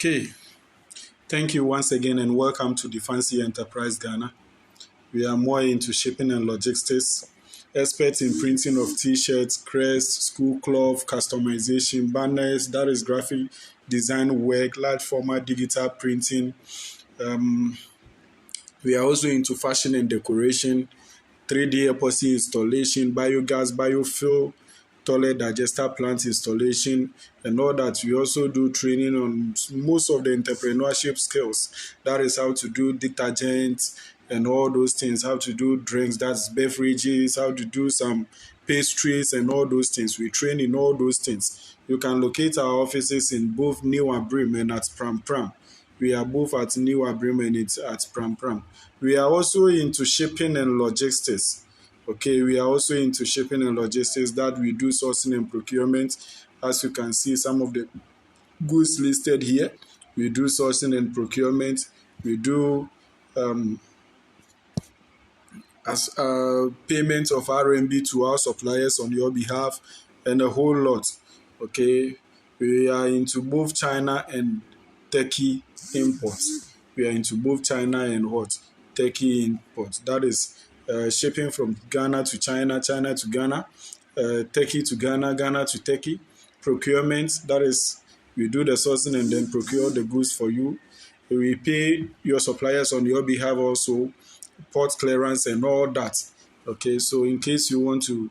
Okay, thank you once again and welcome to Dfanci Enterprise Ghana. We are more into shipping and logistics, experts in printing of t-shirts, crests, school cloth, customization, banners, that is graphic design work, large format digital printing. Um, we are also into fashion and decoration, 3D epoxy installation, biogas, biofuel, toilet digester plant installation, and all that. We also do training on most of the entrepreneurship skills. That is how to do detergents and all those things, how to do drinks, that's beverages, how to do some pastries and all those things. We train in all those things. You can locate our offices in both New Abrim and at Pram Pram. We are both at New Abrim and it's at Pram Pram. We are also into shipping and logistics. Okay, we are also into shipping and logistics that we do sourcing and procurement. As you can see, some of the goods listed here. We do sourcing and procurement. We do as payment of RMB to our suppliers on your behalf and a whole lot. Okay, we are into both China and Turkey imports. We are into both China and what? Turkey imports. That is shipping from Ghana to China, China to Ghana, Turkey to Ghana, Ghana to Turkey. Procurement, that is, we do the sourcing and then procure the goods for you. We pay your suppliers on your behalf also, port clearance and all that. Okay, so in case you want to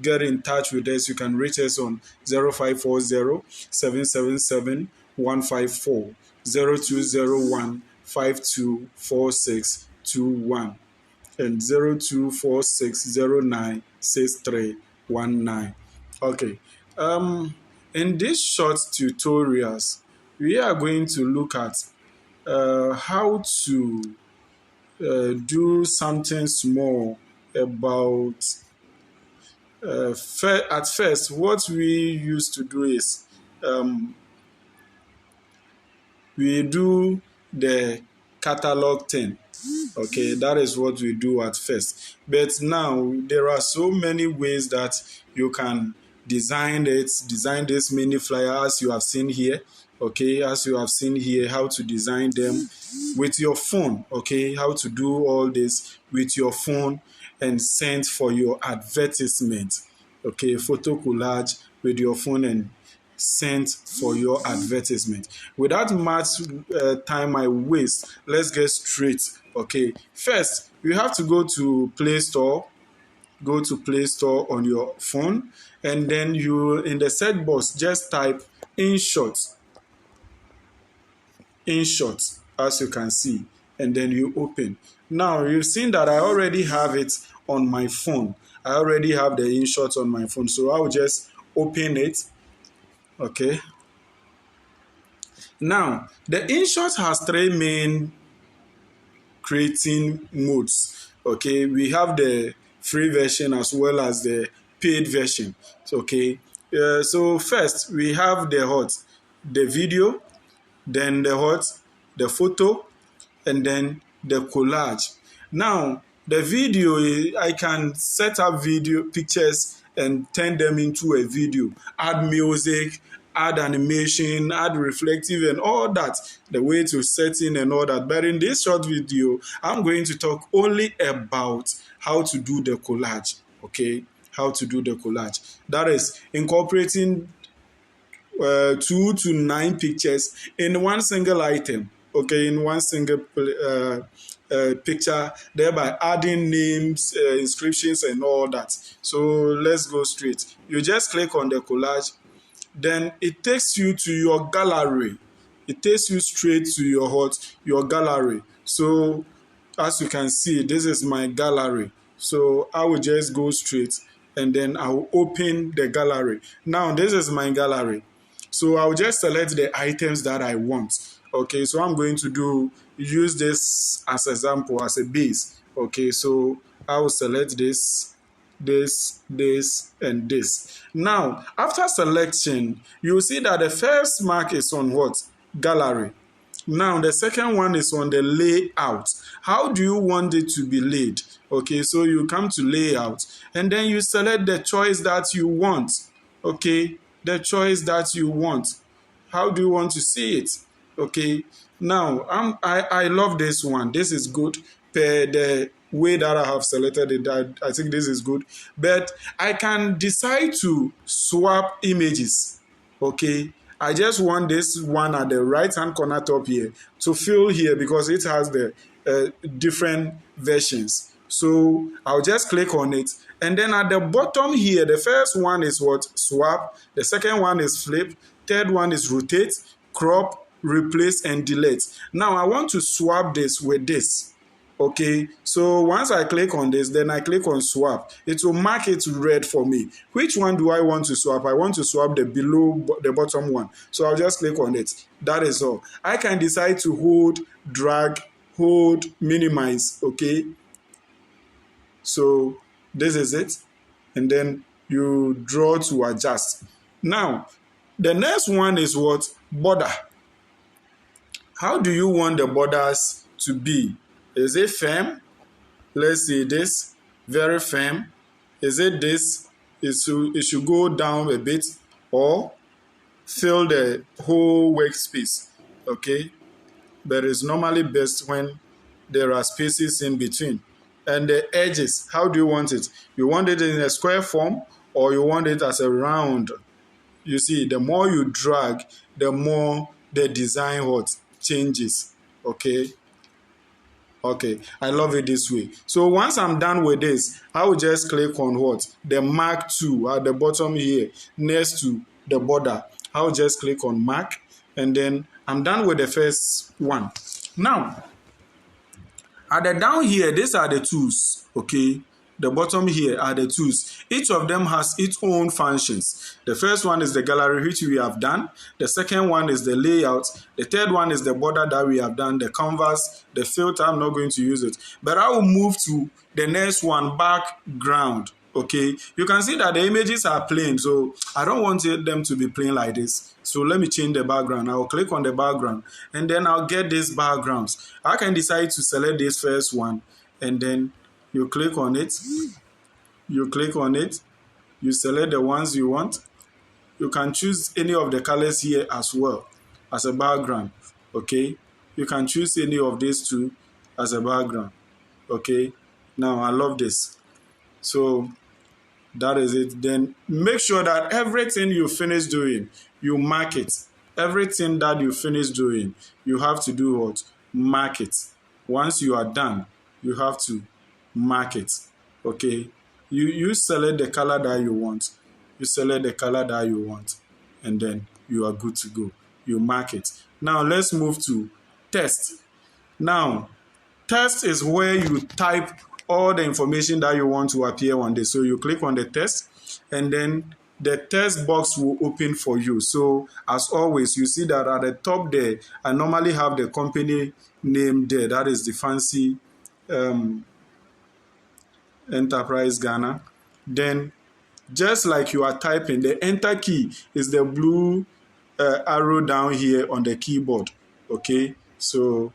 get in touch with us, you can reach us on 0540 777 154 0201 524621 and 0246096319. Okay. In these short tutorials, we are going to look at how to do something small about at first. What we used to do is we do the catalog thing. Okay, that is what we do at first. But now there are so many ways that you can design this mini flyer as you have seen here. Okay, as you have seen here, how to design them with your phone. Okay, how to do all this with your phone and send for your advertisement. Okay, photo collage with your phone and sent for your advertisement. Without much time I waste, let's get straight. Okay, first you have to go to Play Store. Go to Play Store on your phone, and then you in the search box just type Inshot. Inshot, as you can see, and then you open. Now you've seen that I already have it on my phone. I already have the Inshot on my phone, so I'll just open it. Okay. Now, the Inshot has three main creating modes. Okay, we have the free version as well as the paid version. Okay, so first we have the video, then the photo, and then the collage. Now, the video, I can set up video pictures and turn them into a video, add music, add animation, add reflective and all that, the way to setting and all that. But in this short video, I'm going to talk only about how to do the collage. Okay, how to do the collage. That is incorporating 2 to 9 pictures in one single item. Okay, in one single picture, thereby adding names, inscriptions, and all that. So let's go straight. You just click on the collage, then it takes you to your gallery. It takes you straight to your gallery. So as you can see, this is my gallery. So I will just go straight and then I will open the gallery. Now this is my gallery. So I'll just select the items that I want. Okay, so I'm going to use this as example, as a base. Okay, so I will select this, and this. Now, after selection, you'll see that the first mark is on what? Gallery. Now, the second one is on the layout. How do you want it to be laid? Okay, so you come to layout, and then you select the choice that you want. Okay, the choice that you want. How do you want to see it? Okay. Now, I love this one. This is good per the way that I have selected it. I think this is good. But I can decide to swap images. Okay. I just want this one at the right hand corner top here to fill here because it has the different versions. So I'll just click on it. And then at the bottom here, the first one is what? Swap. The second one is flip. Third one is rotate, crop, replace, and delete. Now I want to swap this with this. Okay, so once I click on this, then I click on swap. It will mark it red for me. Which one do I want to swap? I want to swap the below the bottom one. So I'll just click on it. That is all. I can decide to hold, drag, hold, minimize. Okay, so this is it. And then you draw to adjust. Now, the next one is what? Border. How do you want the borders to be? Is it firm? Let's see this. Very firm. Is it this? It should go down a bit or fill the whole workspace. Okay? But it's normally best when there are spaces in between. And the edges, how do you want it? You want it in a square form or you want it as a round? You see, the more you drag, the more the design what changes. Okay. Okay, I love it this way. So once I'm done with this, I will just click on what? The mark 2 at the bottom here, next to the border. I will just click on mark, and then I'm done with the first one. Now, at the down here, these are the tools, okay? The bottom here are the tools. Each of them has its own functions. The first one is the gallery, which we have done. The second one is the layout. The third one is the border that we have done, the canvas, the filter. I'm not going to use it. But I will move to the next one, background. Okay, you can see that the images are plain, so I don't want them to be plain like this. So let me change the background. I will click on the background, and then I'll get these backgrounds. I can decide to select this first one, and then you click on it, you click on it, you select the ones you want. You can choose any of the colors here as well as a background, okay? You can choose any of these two as a background, okay? Now, I love this. So, that is it. Then, make sure that everything you finish doing, you mark it. Everything that you finish doing, you have to do what? Mark it. Once you are done, you have to mark it. Okay, you select the color that you want, you select the color that you want, and then you are good to go. You mark it. Now let's move to test. Now test is where you type all the information that you want to appear on this. So you click on the test, and then the text box will open for you. So as always, you see that at the top there, I normally have the company name there. That is Dfanci Enterprise Ghana. Then just like you are typing, the enter key is the blue arrow down here on the keyboard. Okay, so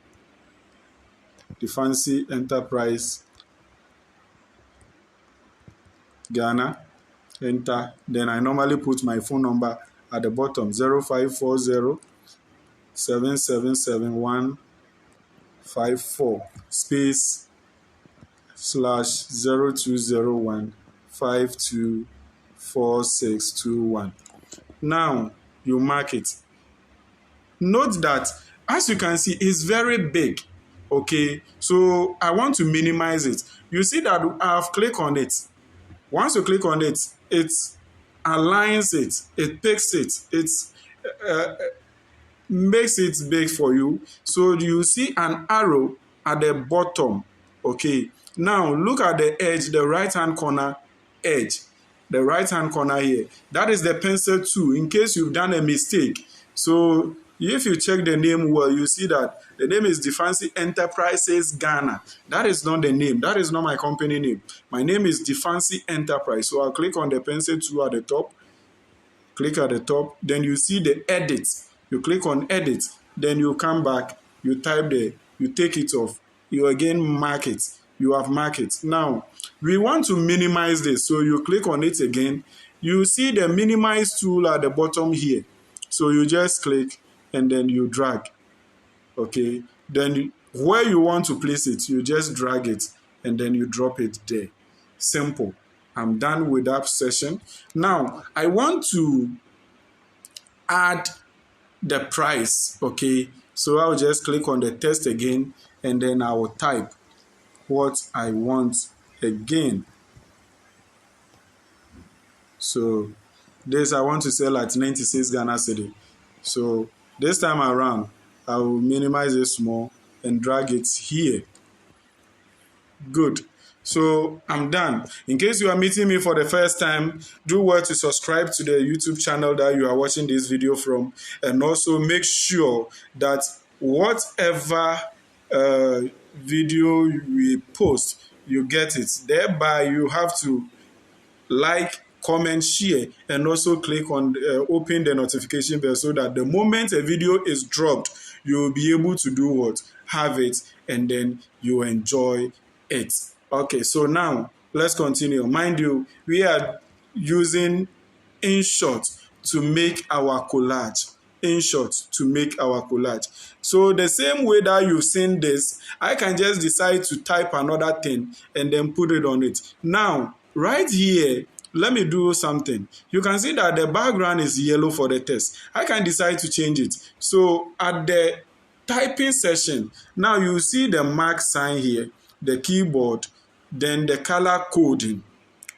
Dfanci Enterprise Ghana, enter. Then I normally put my phone number at the bottom, 0540 777 154 space /0201 524621. Now you mark it. Note that as you can see, it's very big. Okay, so I want to minimize it. You see that I've clicked on it. Once you click on it, it aligns it, it picks it, it makes it big for you. So you see an arrow at the bottom. Okay, now look at the edge, the right hand corner edge, the right hand corner here. That is the pencil tool in case you've done a mistake. So if you check the name well, you see that the name is Dfanci Enterprises Ghana. That is not the name. That is not my company name. My name is Dfanci Enterprise. So I'll click on the pencil tool at the top. Click at the top. Then you see the edit. You click on edit. Then you come back. You type there. You take it off. You again mark it. You have marked it. Now, we want to minimize this. So you click on it again. You see the minimize tool at the bottom here. So you just click and then you drag. Okay, then where you want to place it, you just drag it and then you drop it there. Simple. I'm done with that session. Now I want to add the price. Okay, so I'll just click on the text again and then I will type what I want again. So this I want to sell at 96 Ghana cedi. So this time around I will minimize it small and drag it here. Good. So I'm done. In case you are meeting me for the first time, do well to subscribe to the YouTube channel that you are watching this video from, and also make sure that whatever video we post, you get it. Thereby, you have to like, comment, share, and also click on open the notification bell so that the moment a video is dropped, you will be able to do what? Have it, and then you enjoy it. Okay, so now let's continue. Mind you, we are using Inshot to make our collage. Inshot to make our collage. So the same way that you've seen this, I can just decide to type another thing and then put it on it. Now, right here, let me do something. You can see that the background is yellow for the text. I can decide to change it. So at the typing session, now you see the mark sign here, the keyboard, then the color coding.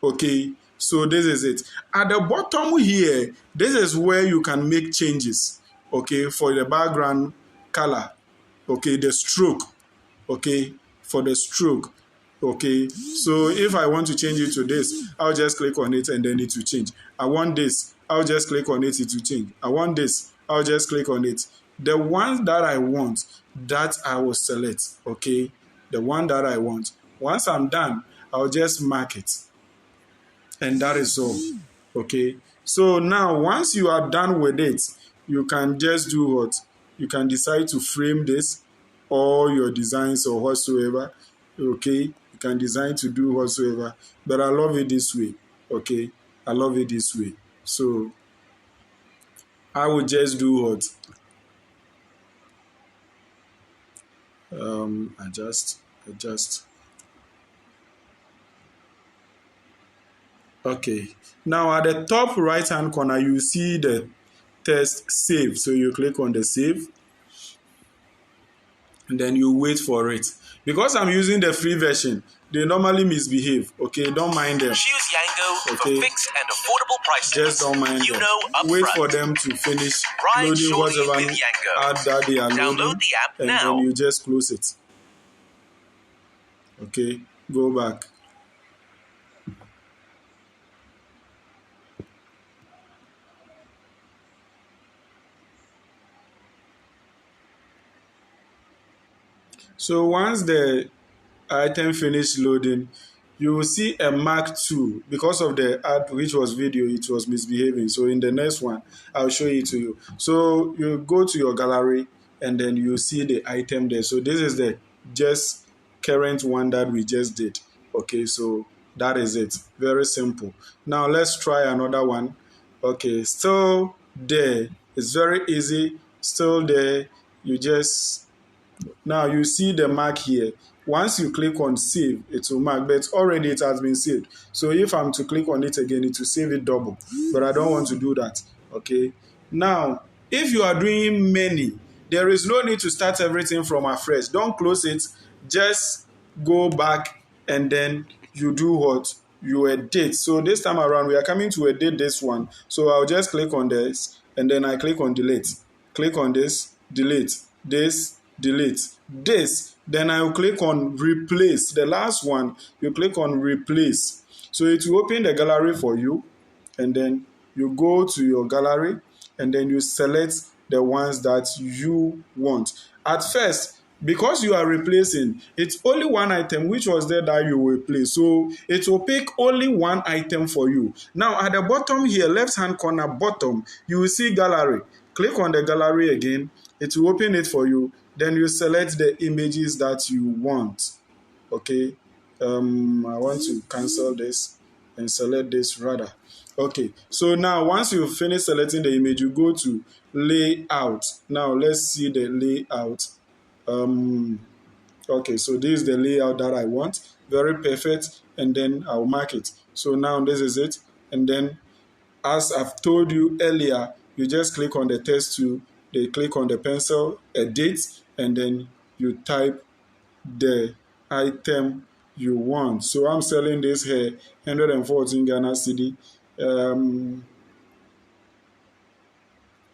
Okay, so this is it. At the bottom here, this is where you can make changes. Okay, for the background color. Okay, the stroke. Okay, for the stroke. Okay, so if I want to change it to this, I'll just click on it and then it will change. I want this, I'll just click on it, it will change. I want this, I'll just click on it. The one that I want, that I will select. Okay, the one that I want. Once I'm done, I'll just mark it. And that is all. Okay, so now once you are done with it, you can just do what? You can decide to frame this, or your designs or whatsoever. Okay, you can design to do whatsoever, but I love it this way. Okay, I love it this way. So I will just do what? Adjust. Okay, now at the top right hand corner you see the text save. So you click on the save and then you wait for it. Because I'm using the free version, they normally misbehave. Okay, don't mind them. Choose Yango for fixed and affordable prices. Just don't mind them. Wait for them to finish loading whatever ad that they are loading, the app and now. then you just close it. Okay, go back. So once the item finish loading, you will see a mark 2 because of the ad, which was video, it was misbehaving. So in the next one, I'll show it to you. So you go to your gallery and then you see the item there. So this is the just current one that we just did. Okay, so that is it. Very simple. Now let's try another one. Okay, still there. It's very easy. Still there. You just... Now you see the mark here. Once you click on save, it will mark, but already it has been saved. So if I'm to click on it again, it will save it double. But I don't want to do that. Okay. Now, if you are doing many, there is no need to start everything from afresh. Don't close it. Just go back and then you do what? You edit. So this time around, we are coming to edit this one. So I'll just click on this and then I click on delete. Click on this, delete. This, delete. This, then I will click on replace. The last one, you click on replace. So it will open the gallery for you, and then you go to your gallery and then you select the ones that you want. At first, because you are replacing, it's only one item which was there that you will replace. So it will pick only one item for you. Now at the bottom here, left hand corner bottom, you will see gallery. Click on the gallery again. It will open it for you. Then you select the images that you want. Okay. I want to cancel this and select this rather. Okay, so now once you finish selecting the image, you go to layout. Now let's see the layout. Okay, so this is the layout that I want. Very perfect, and then I'll mark it. So now this is it, and then as I've told you earlier, you just click on the text tool, they click on the pencil, edit, and then you type the item you want. So I'm selling this here, 114 Ghana cedi.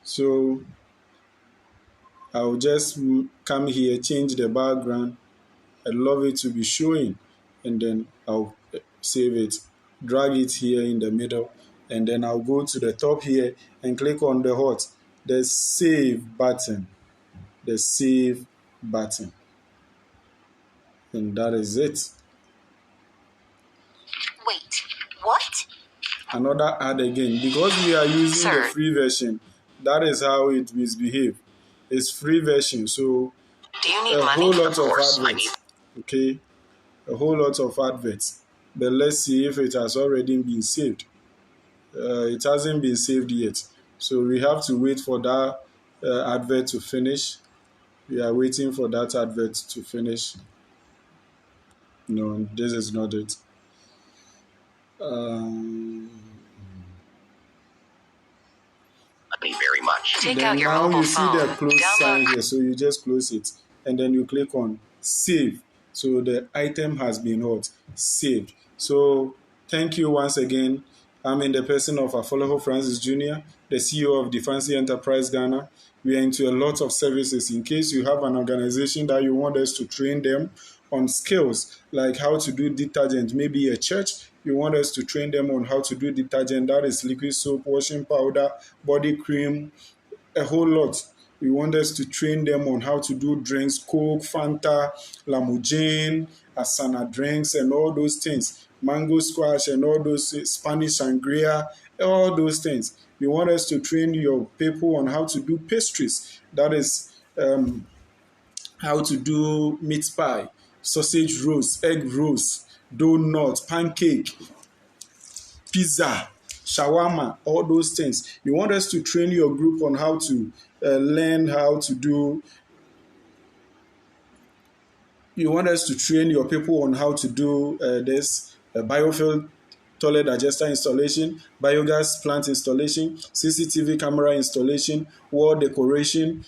So I'll just come here, change the background. I love it to be showing, and then I'll save it, drag it here in the middle, and then I'll go to the top here and click on the save button, the save button, and that is it. Wait, what? Another ad again, because we are using the free version. That is how it misbehave. It's free version, so Do you need a money? whole lot Of of course, I adverts. Okay, a whole lot of adverts. But let's see if it has already been saved. It hasn't been saved yet, so we have to wait for that advert to finish. We are waiting for that advert to finish. No, this is not it. Very much. Take Then out your now mobile you see phone. the close sign here, so you just close it, and then you click on save. So the item has been saved. So thank you once again. I'm in the person of Afolaho Francis Jr., the CEO of Dfanci Enterprise Ghana. We are into a lot of services. In case you have an organization that you want us to train them on skills like how to do detergent, maybe a church, you want us to train them on how to do detergent, that is liquid soap, washing powder, body cream, a whole lot. We want us to train them on how to do drinks, Coke, Fanta, Lamujane, Asana drinks, and all those things. Mango squash and all those Spanish sangria, all those things. We want us to train your people on how to do pastries. That is how to do meat pie, sausage rolls, egg rolls, donut, pancake, pizza, shawarma, all those things. You want us to train your group on how to learn how to do. You want us to train your people on how to do this biofuel toilet digester installation, biogas plant installation, CCTV camera installation, wall decoration,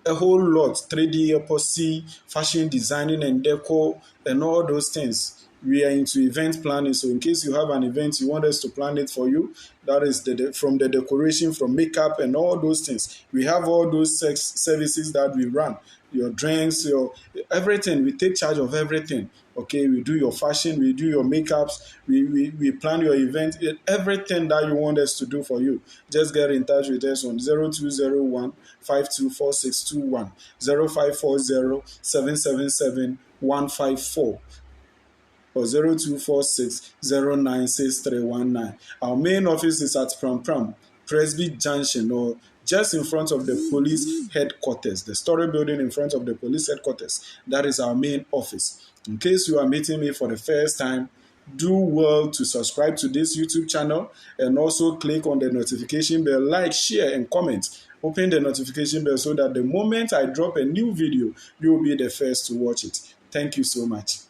a whole lot, 3D epoxy, fashion designing and decor, and all those things. We are into event planning, so in case you have an event, you want us to plan it for you. That is from the decoration, from makeup, and all those things. We have all those services that we run. Your drinks, your everything. We take charge of everything. Okay, we do your fashion, we do your makeups, we plan your event, everything that you want us to do for you. Just get in touch with us on 0201 524621, 0540 777 154. Or 0246 096319. Our main office is at Pram Pram, Presby Junction, or just in front of the police headquarters, the story building in front of the police headquarters. That is our main office. In case you are meeting me for the first time, do well to subscribe to this YouTube channel and also click on the notification bell, like, share, and comment. Open the notification bell so that the moment I drop a new video, you will be the first to watch it. Thank you so much.